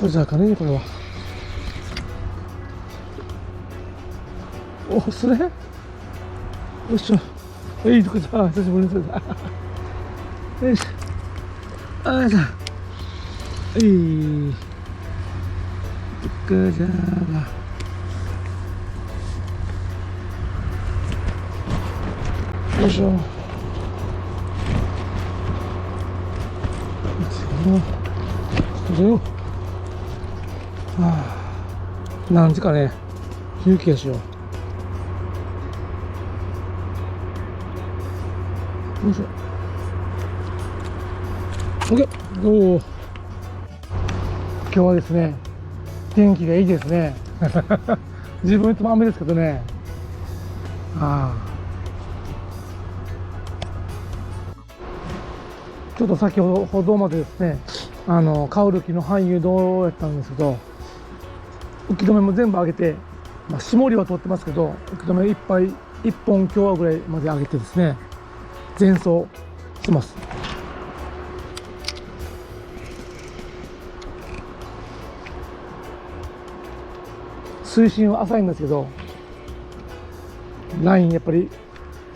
トジャーかねこれは。お、それよいしょ。いいとこじゃ、久しぶりに釣れた。よいしょ。あいしょ。いい。トカジャーが。よいしょ。これを。何時かね、休憩しよう。よいしょ。OK。おお。今日はですね、天気がいいですね。自分いつも雨ですけどね。ちょっと先ほどまでですね、カウルキの半誘導やったんですけど、浮き止めも全部上げて、霜りは通ってますけど、浮き止め1本強ぐらいまで上げてですね、前走します。水深は浅いんですけど、ラインやっぱり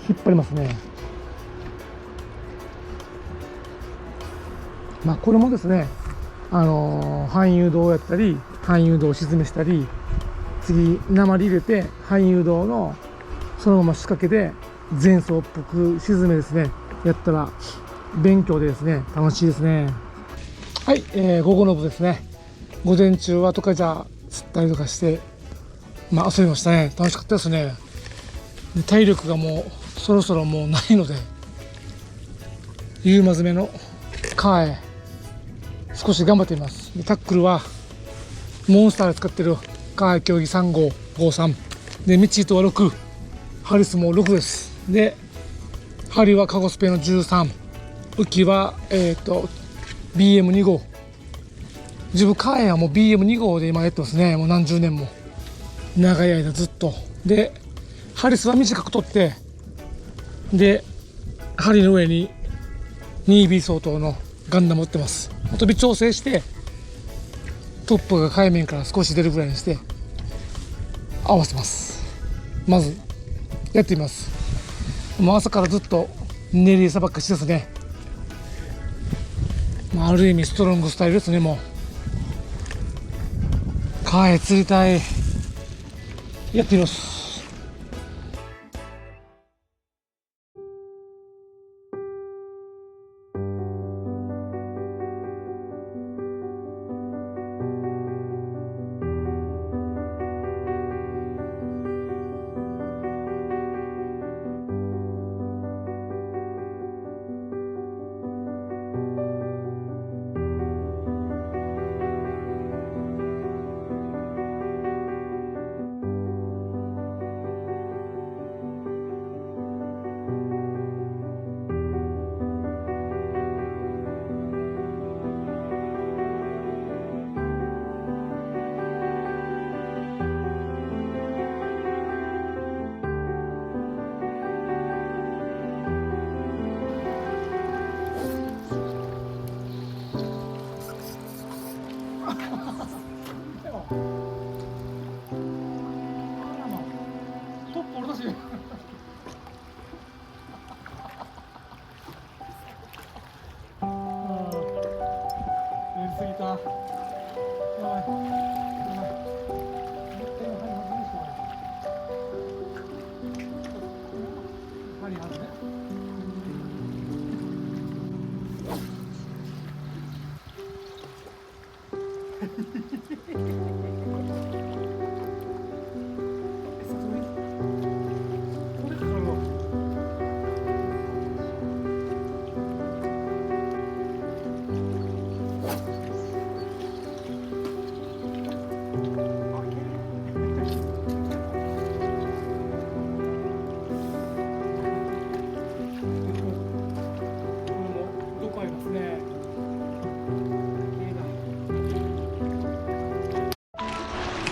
引っ張りますね。これもですね、半誘導やったり、半誘導を沈めしたり、次鉛入れて半誘導のそのまま仕掛けで前走っぽく沈めですね、やったら勉強でですね、楽しいですね。はい、午後の部ですね。午前中はトカジャー釣ったりとかして、遊びましたね。楽しかったですね。で体力がもうそろそろもうないので、夕間詰めのカーへ少し頑張っています。でタックルはモンスターで使ってるカー競技3553で、ミチートは6、ハリスも6です。で針はカゴスペの13、浮きはBM2 号。自分カーはもう BM2 号で今やってますね。もう何十年も長い間ずっと。でハリスは短く取って、で針の上に 2B 相当のガンダム打ってます。飛び調整してトップが海面から少し出るぐらいにして合わせます。まずやってみます。もう朝からずっと練り餌ばっかしですね。ある意味ストロングスタイルですね。もうカーへ釣りたい。やってみます。トップ俺だし。やりすぎた。やばい。針外ね。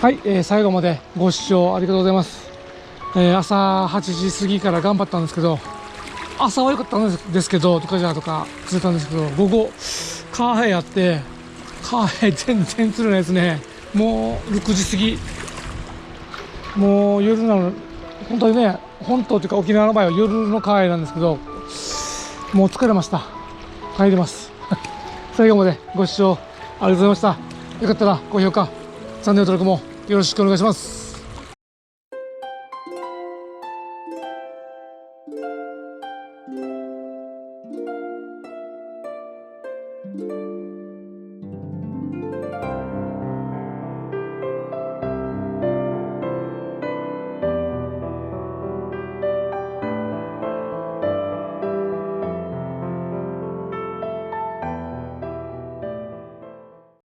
はい、最後までご視聴ありがとうございます。朝8時過ぎから頑張ったんですけど、朝は良かったんですけど、トカジャーとか釣れたんですけど、午後カーヘイやって全然釣れないですね。もう6時過ぎ、もう夜なの。本当にね、本島というか沖縄の場合は夜のカーエなんですけど、もう疲れました。帰ります。最後までご視聴ありがとうございました。よかったら高評価、チャンネル登録もよろしくお願いします。